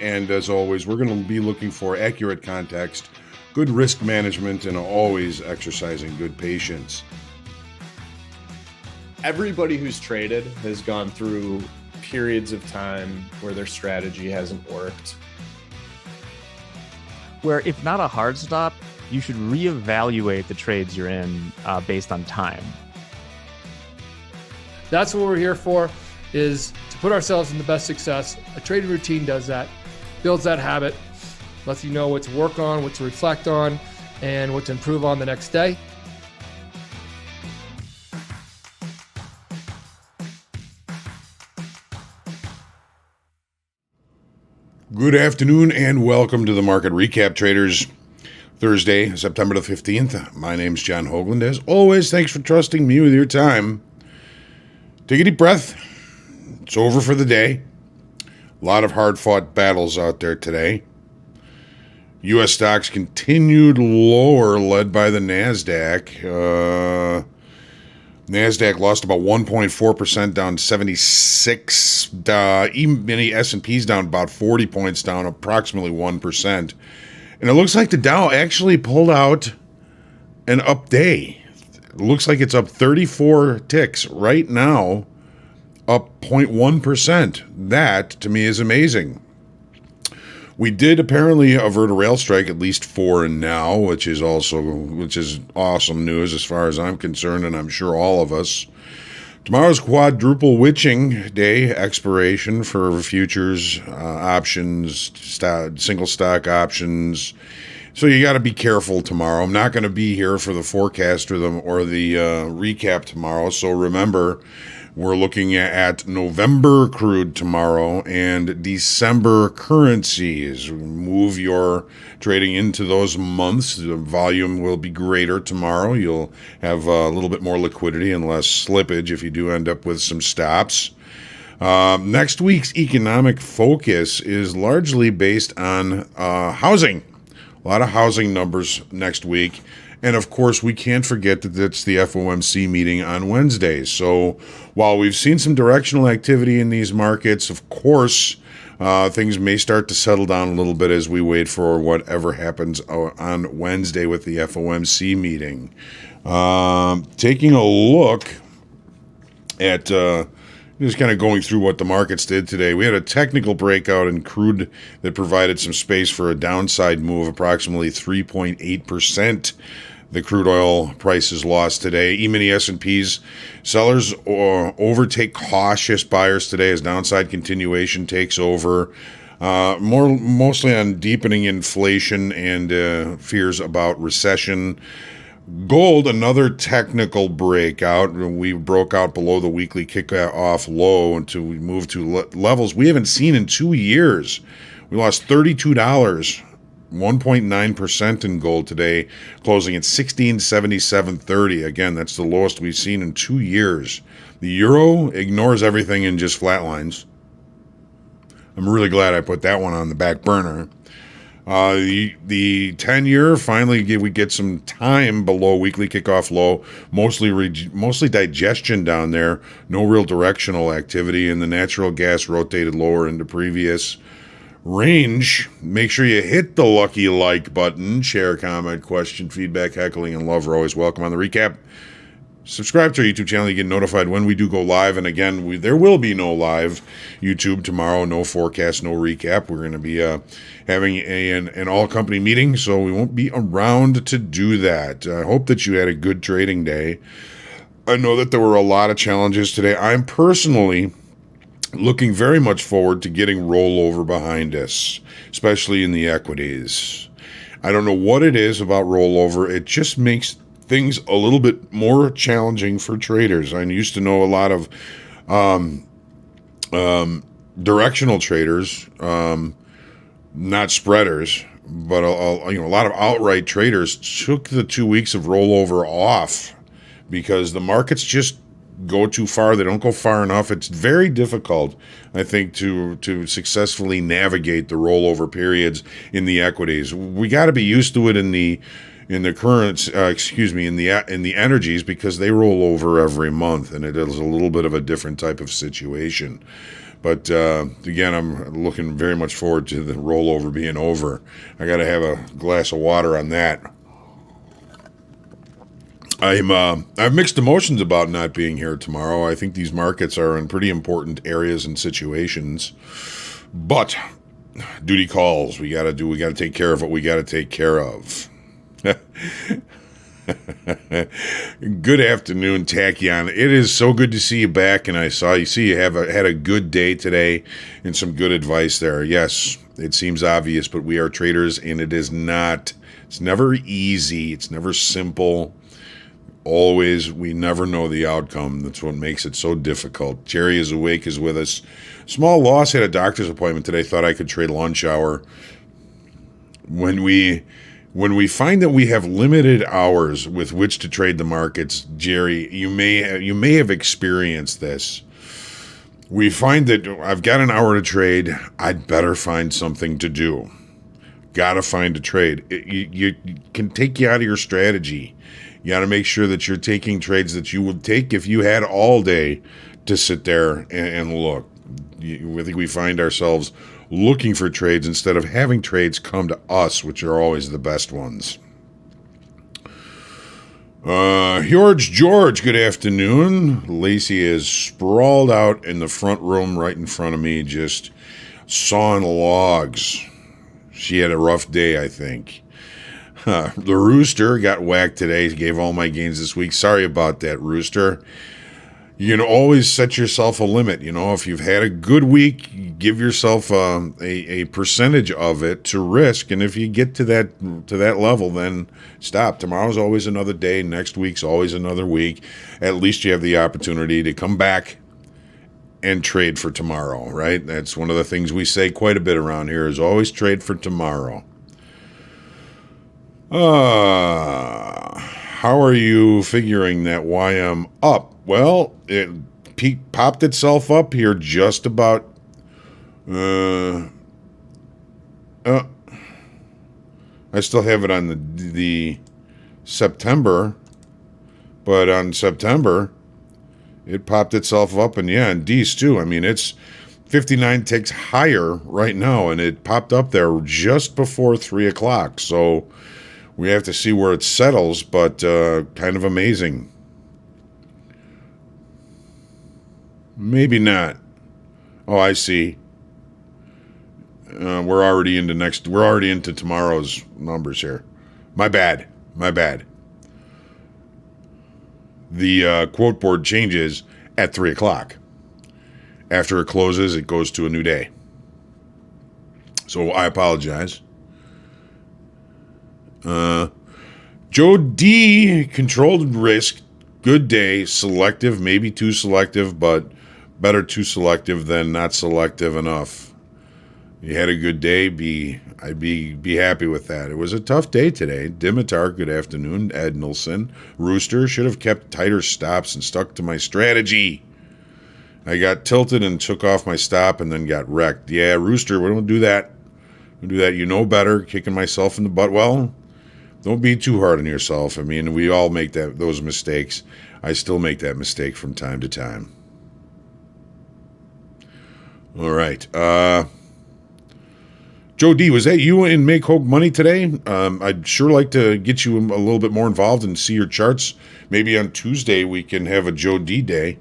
And as always, we're going to be looking for accurate context, good risk management, and always exercising good patience. Everybody who's traded has gone through periods of time where their strategy hasn't worked. Where if not a hard stop, you should reevaluate the trades you're in based on time. That's what we're here for, is to put ourselves in the best success. A trading routine does that, builds that habit, lets you know what to work on, what to reflect on, and what to improve on the next day. Good afternoon and welcome to the Market Recap, traders. Thursday, September the 15th. My name's John Hoagland. As always, thanks for trusting me with your time. Take a deep breath. It's over for the day. A lot of hard-fought battles out there today. U.S. stocks continued lower, led by the NASDAQ. NASDAQ lost about 1.4%, down 76. Even many S&Ps down about 40 points, down approximately 1%. And it looks like the Dow actually pulled out an up day. It looks like it's up 34 ticks right now, up 0.1%. That, to me, is amazing. We did apparently avert a rail strike, at least for now, which is awesome news as far as I'm concerned, and I'm sure all of us. Tomorrow's quadruple witching day expiration for futures, options, single stock options. So you got to be careful tomorrow. I'm not going to be here for the forecast or the recap tomorrow. So remember, we're looking at November crude tomorrow and December currencies. Move your trading into those months. The volume will be greater tomorrow. You'll have a little bit more liquidity and less slippage if you do end up with some stops. Next week's economic focus is largely based on housing. A lot of housing numbers next week. And of course, we can't forget that it's the FOMC meeting on Wednesday. So while we've seen some directional activity in these markets, of course, things may start to settle down a little bit as we wait for whatever happens on Wednesday with the FOMC meeting. Taking a look at just kind of going through what the markets did today. We had a technical breakout in crude that provided some space for a downside move, approximately 3.8%. The crude oil prices lost today. E-mini S&Ps sellers overtake cautious buyers today as downside continuation takes over. Mostly on deepening inflation and fears about recession. Gold, another technical breakout. We broke out below the weekly kickoff low until we moved to levels we haven't seen in 2 years. We lost $32. 1.9% in gold today, closing at 1677.30. Again, that's the lowest we've seen in 2 years. The euro ignores everything and just flatlines. I'm really glad I put that one on the back burner. The 10-year finally we get some time below weekly kickoff low, mostly digestion down there, no real directional activity, and the natural gas rotated lower into previous range. Make sure you hit the lucky like button. Share, comment, question, feedback, heckling, and love are always welcome on the recap. Subscribe to our YouTube channel. You get notified when we do go live. And again, there will be no live YouTube tomorrow. No forecast, no recap. We're going to be having an all-company meeting, so we won't be around to do that. I hope that you had a good trading day. I know that there were a lot of challenges today. I'm personally looking very much forward to getting rollover behind us, especially in the equities. I don't know what it is about rollover. It just makes things a little bit more challenging for traders. I used to know a lot of directional traders, not spreaders, but a lot of outright traders took the 2 weeks of rollover off because the markets just go too far. They don't go far enough. It's very difficult, I think, to successfully navigate the rollover periods in the equities. We got to be used to it in the currents, in the energies, because they roll over every month, and it is a little bit of a different type of situation. But again, I'm looking very much forward to the rollover being over. I got to have a glass of water on that. I have mixed emotions about not being here tomorrow. I think these markets are in pretty important areas and situations, but duty calls. We got to take care of what we got to take care of. Good afternoon, Tachyon. It is so good to see you back, and you had a good day today and some good advice there. Yes, it seems obvious, but we are traders, and it's never easy. It's never simple. Always, we never know the outcome. That's what makes it so difficult. Jerry is awake, is with us. Small loss, had a doctor's appointment today. Thought I could trade lunch hour. When we find that we have limited hours with which to trade the markets, Jerry, you may have experienced this. We find that I've got an hour to trade. I'd better find something to do. Got to find a trade. You can take you out of your strategy. You got to make sure that you're taking trades that you would take if you had all day to sit there and look. I think we find ourselves looking for trades instead of having trades come to us, which are always the best ones. George, good afternoon. Lacey is sprawled out in the front room right in front of me, just sawing logs. She had a rough day, I think. The Rooster got whacked today. Gave all my gains this week. Sorry about that, Rooster. You can always set yourself a limit. If you've had a good week, give yourself a percentage of it to risk. And if you get to that level, then stop. Tomorrow's always another day. Next week's always another week. At least you have the opportunity to come back and trade for tomorrow, right? That's one of the things we say quite a bit around here is always trade for tomorrow. How are you figuring that YM up? Well, it popped itself up here just about. I still have it on the September, but on September, it popped itself up, and and D's too. I mean, it's 59 ticks higher right now, and it popped up there just before 3 o'clock. So we have to see where it settles, but kind of amazing. Maybe not. Oh, I see. We're already into tomorrow's numbers here. My bad. The quote board changes at 3 o'clock. After it closes, it goes to a new day. So I apologize. Joe D, controlled risk, good day, selective, maybe too selective, but better too selective than not selective enough. You had a good day, I'd be happy with that. It was a tough day today. Dimitar, good afternoon. Ed Nilsson. Rooster, should have kept tighter stops and stuck to my strategy. I got tilted and took off my stop and then got wrecked. Yeah, Rooster, we don't do that. We do that. You know better, kicking myself in the butt. Well, don't be too hard on yourself. I mean, we all make those mistakes. I still make that mistake from time to time. All right. Joe D, was that you in Make Hope Money today? I'd sure like to get you a little bit more involved and see your charts. Maybe on Tuesday we can have a Joe D day.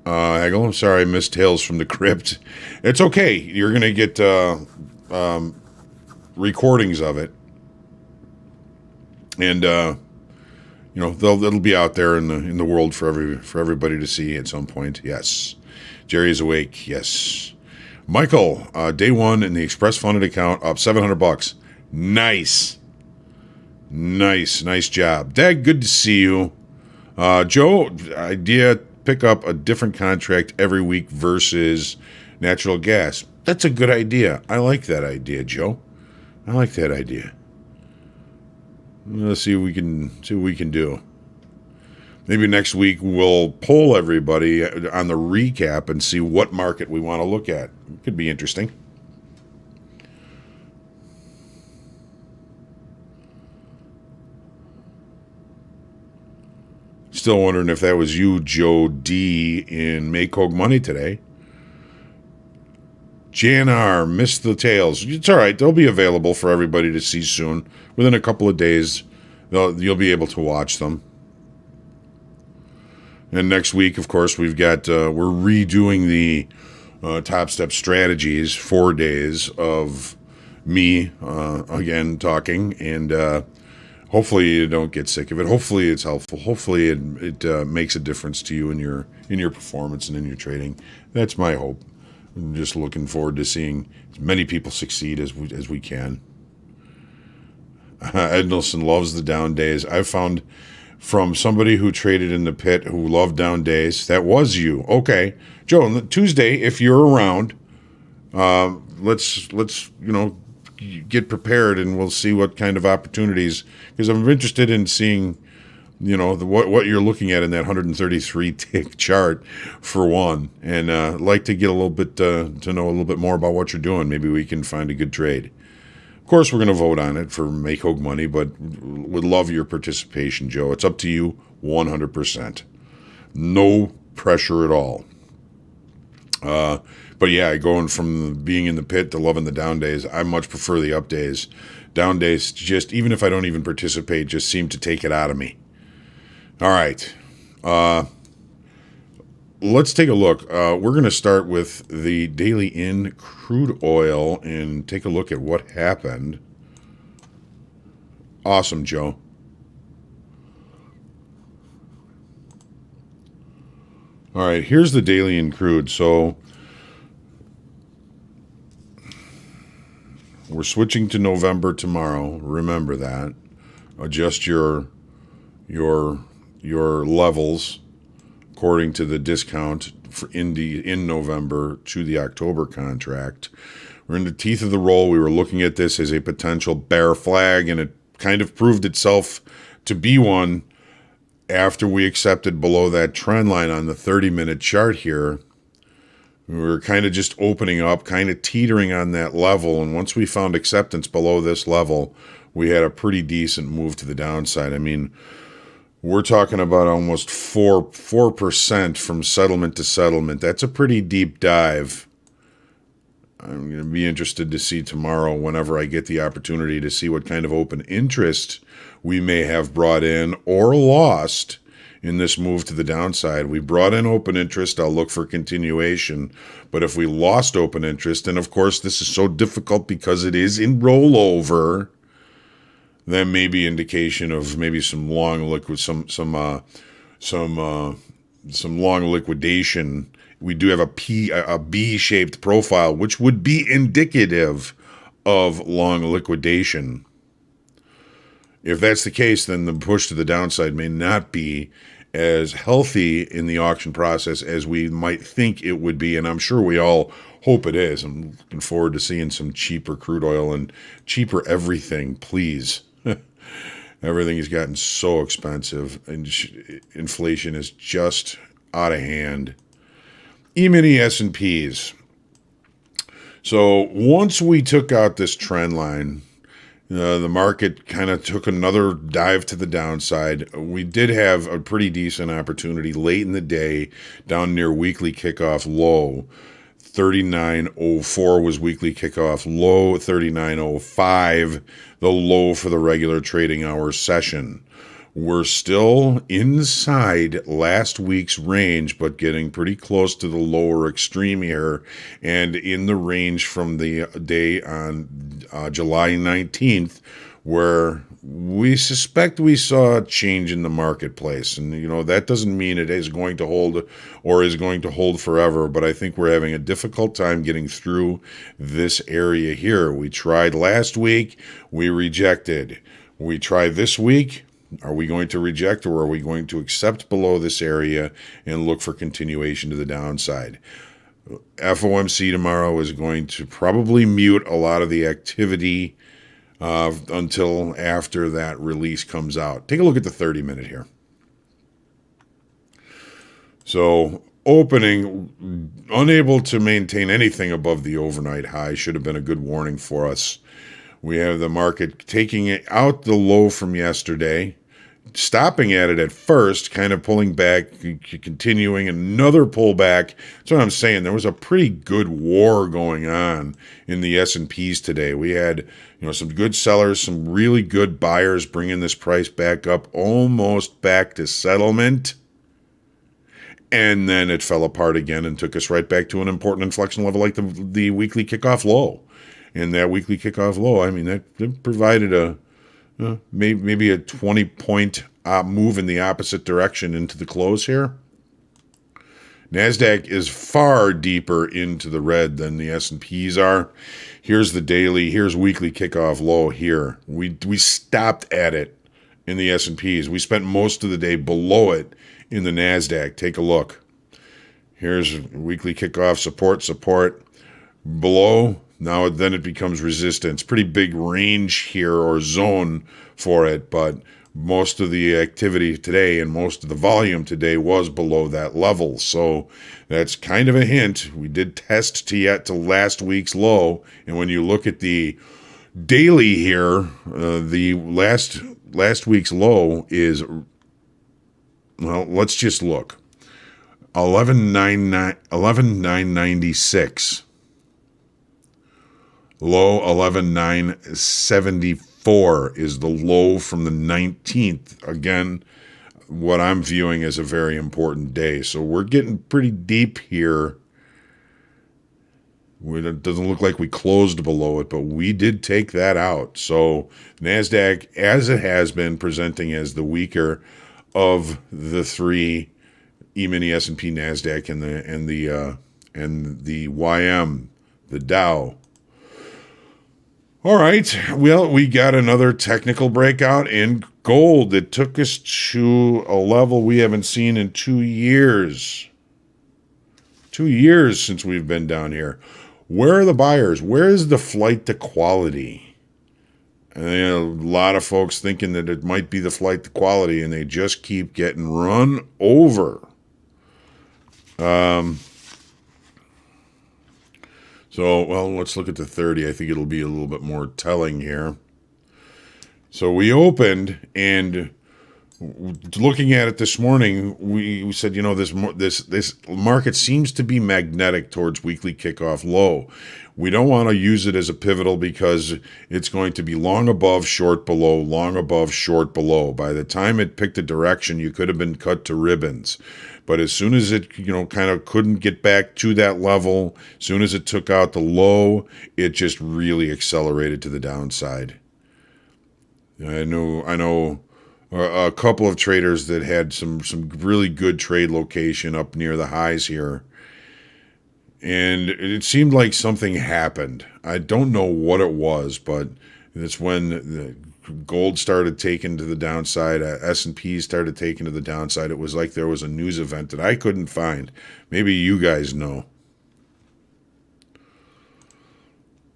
Haggle, I'm sorry I missed Tales from the Crypt. It's okay. You're going to get recordings of it. And, it'll be out there in the world for everybody to see at some point. Yes. Jerry is awake. Yes. Michael, day one in the Express Funded account, up $700. Nice job. Dag, good to see you. Joe, idea, pick up a different contract every week versus natural gas. That's a good idea. I like that idea, Joe. I like that idea. Let's see what we can do. Maybe next week we'll poll everybody on the recap and see what market we want to look at. It could be interesting. Still wondering if that was you, Joe D. in Maycoke Money today. Jan R. missed the tails. It's all right. They'll be available for everybody to see soon. Within a couple of days, you'll be able to watch them. And next week, of course, we're redoing the Top Step Strategies, 4 days of me, again, talking. And hopefully you don't get sick of it. Hopefully it's helpful. Hopefully it makes a difference to you in your performance and in your trading. That's my hope. I'm just looking forward to seeing as many people succeed as we can. Ed Nelson loves the down days. I've found from somebody who traded in the pit who loved down days, that was you. Okay, Joe. On Tuesday, if you're around, let's get prepared and we'll see what kind of opportunities. Because I'm interested in seeing, what you're looking at in that 133 tick chart for one, and like to get a little bit to know a little bit more about what you're doing. Maybe we can find a good trade. Of course, we're going to vote on it for Maycoke Money, but would love your participation, Joe. It's up to you 100%. No pressure at all. But yeah, going from being in the pit to loving the down days, I much prefer the up days. Down days, just even if I don't even participate, just seem to take it out of me. All right. Let's take a look. We're going to start with the daily in crude oil and take a look at what happened. Awesome, Joe. All right, here's the daily in crude. So we're switching to November tomorrow. Remember that. Adjust your levels according to the discount for in November to the October contract. We're in the teeth of the roll. We were looking at this as a potential bear flag, and it kind of proved itself to be one after we accepted below that trend line on the 30-minute chart here. We were kind of just opening up, kind of teetering on that level, and once we found acceptance below this level, we had a pretty decent move to the downside. I mean, we're talking about almost 4% from settlement to settlement. That's a pretty deep dive. I'm going to be interested to see tomorrow, whenever I get the opportunity, to see what kind of open interest we may have brought in or lost in this move to the downside. We brought in open interest. I'll look for continuation. But if we lost open interest, and of course this is so difficult because it is in rollover, that may be indication of maybe some long long liquidation. We do have a B-shaped profile, which would be indicative of long liquidation. If that's the case, then the push to the downside may not be as healthy in the auction process as we might think it would be, and I'm sure we all hope it is. I'm looking forward to seeing some cheaper crude oil and cheaper everything, please. Everything has gotten so expensive, and inflation is just out of hand. E-mini S&Ps. So once we took out this trend line, the market kind of took another dive to the downside. We did have a pretty decent opportunity late in the day down near weekly kickoff low. 39.04 was weekly kickoff low. 39.05, the low for the regular trading hour session. We're still inside last week's range, but getting pretty close to the lower extreme here, and in the range from the day on July 19th, where we suspect we saw a change in the marketplace. And, that doesn't mean it is going to hold or is going to hold forever, but I think we're having a difficult time getting through this area here. We tried last week, we rejected. We try this week. Are we going to reject, or are we going to accept below this area and look for continuation to the downside? FOMC tomorrow is going to probably mute a lot of the activity until after that release comes out. Take a look at the 30-minute here. So opening, unable to maintain anything above the overnight high, should have been a good warning for us. We have the market taking it out the low from yesterday, stopping at it at first, kind of pulling back, continuing another pullback. That's what I'm saying. There was a pretty good war going on in the S&Ps today. We had, some good sellers, some really good buyers bringing this price back up, almost back to settlement. And then it fell apart again and took us right back to an important inflection level like the weekly kickoff low. And that weekly kickoff low, I mean, that provided maybe a 20-point move in the opposite direction into the close here. NASDAQ is far deeper into the red than the S&Ps are. Here's the daily. Here's weekly kickoff low here. We stopped at it in the S&Ps. We spent most of the day below it in the NASDAQ. Take a look. Here's weekly kickoff support. Below, now then it becomes resistance. Pretty big range here or zone for it, but most of the activity today and most of the volume today was below that level. So that's kind of a hint. We did test to last week's low, and when you look at the daily here, the last week's low is, well, let's just look. 11,996. Low 11,974 is the low from the 19th. Again, what I'm viewing as a very important day. So we're getting pretty deep here. It doesn't look like we closed below it, but we did take that out. So NASDAQ, as it has been, presenting as the weaker of the three E-mini, S&P, NASDAQ, and the YM, the Dow. All right, well, we got another technical breakout in gold. It took us to a level we haven't seen in 2 years. 2 years since we've been down here. Where are the buyers? Where is the flight to quality? And a lot of folks thinking that it might be the flight to quality, and they just keep getting run over. So, well, let's look at the 30. I think it'll be a little bit more telling here. So we opened, and looking at it this morning, we said, this market seems to be magnetic towards weekly kickoff low. We don't want to use it as a pivotal because it's going to be long above, short below, long above, short below. By the time it picked a direction, you could have been cut to ribbons. But as soon as it, kind of couldn't get back to that level, as soon as it took out the low, it just really accelerated to the downside. I know a couple of traders that had some really good trade location up near the highs here. And it seemed like something happened. I don't know what it was, but it's when the gold started taking to the downside, S&P started taking to the downside. It was like there was a news event that I couldn't find. Maybe you guys know.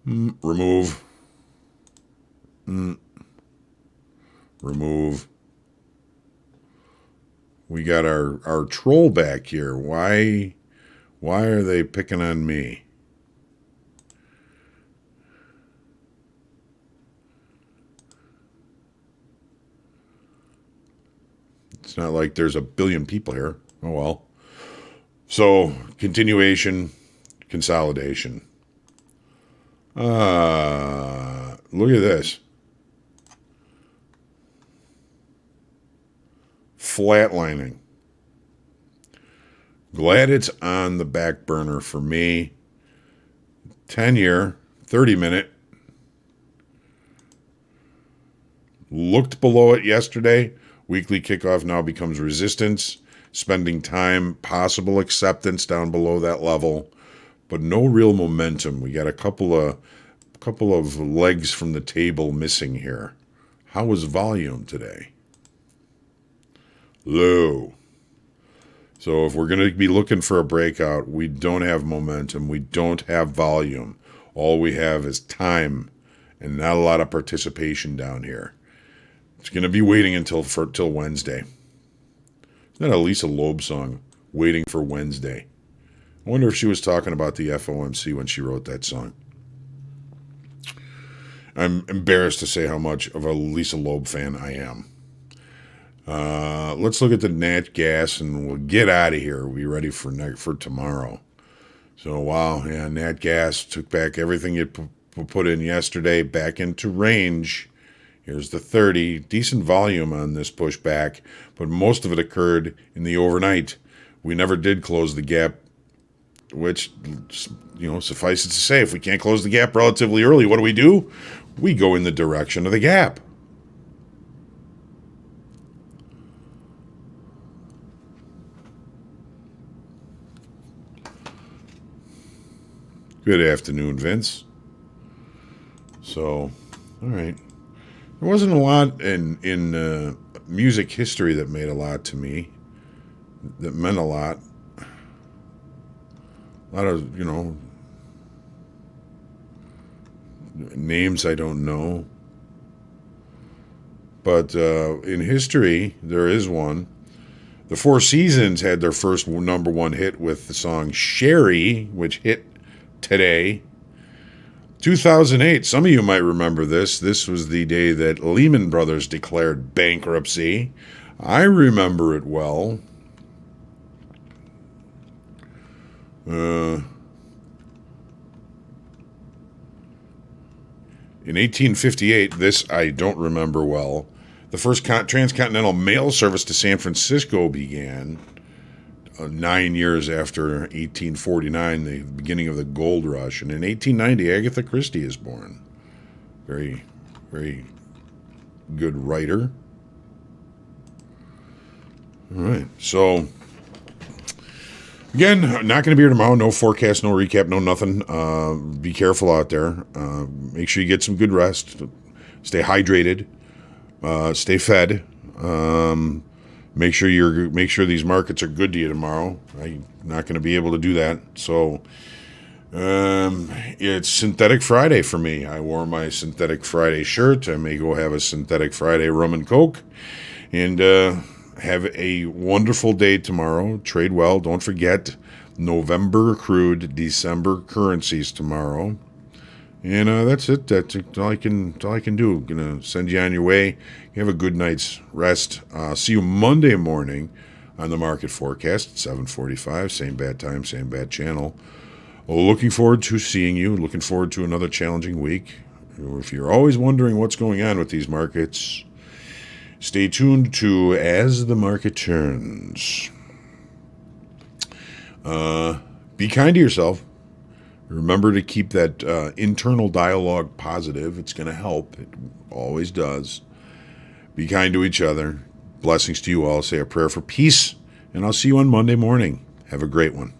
Remove. Remove. We got our troll back here. Why are they picking on me? It's not like there's a billion people here. Oh, well. So, continuation, consolidation. Look at this. Flatlining. Glad it's on the back burner for me. 10-year, 30-minute. Looked below it yesterday. Weekly kickoff now becomes resistance. Spending time, possible acceptance down below that level, but no real momentum. We got a couple of legs from the table missing here. How was volume today? Low. So if we're going to be looking for a breakout, we don't have momentum. We don't have volume. All we have is time and not a lot of participation down here. It's going to be waiting until Wednesday. Isn't that a Lisa Loeb song, Waiting for Wednesday? I wonder if she was talking about the FOMC when she wrote that song. I'm embarrassed to say how much of a Lisa Loeb fan I am. Let's look at the nat gas and we'll get out of here. We'll be ready for tomorrow. So, wow, yeah, nat gas took back everything it put in yesterday back into range. Here's the 30. Decent volume on this pushback, but most of it occurred in the overnight. We never did close the gap, which, suffice it to say, if we can't close the gap relatively early, what do? We go in the direction of the gap. Good afternoon, Vince. So, all right. There wasn't a lot in music history that made a lot to me, that meant a lot. A lot of, names I don't know. But in history, there is one. The Four Seasons had their first number one hit with the song Sherry, which hit today. 2008, some of you might remember this. This was the day that Lehman Brothers declared bankruptcy. I remember it well. In 1858, this I don't remember well, the first transcontinental mail service to San Francisco began. 9 years after 1849, the beginning of the gold rush. And in 1890, Agatha Christie is born. Very, very good writer. All right. So, again, not going to be here tomorrow. No forecast, no recap, no nothing. Be careful out there. Make sure you get some good rest. Stay hydrated. Stay fed. Make sure these markets are good to you tomorrow. I'm not going to be able to do that. So it's Synthetic Friday for me. I wore my Synthetic Friday shirt. I may go have a Synthetic Friday rum and coke. And have a wonderful day tomorrow. Trade well. Don't forget November crude, December currencies tomorrow. And that's it. That's all I can do. Gonna send you on your way. You have a good night's rest. See you Monday morning on the market forecast at 7:45. Same bad time, same bad channel. Looking forward to seeing you. Looking forward to another challenging week. If you're always wondering what's going on with these markets, stay tuned to As the Market Turns. Be kind to yourself. Remember to keep that internal dialogue positive. It's going to help. It always does. Be kind to each other. Blessings to you all. Say a prayer for peace, and I'll see you on Monday morning. Have a great one.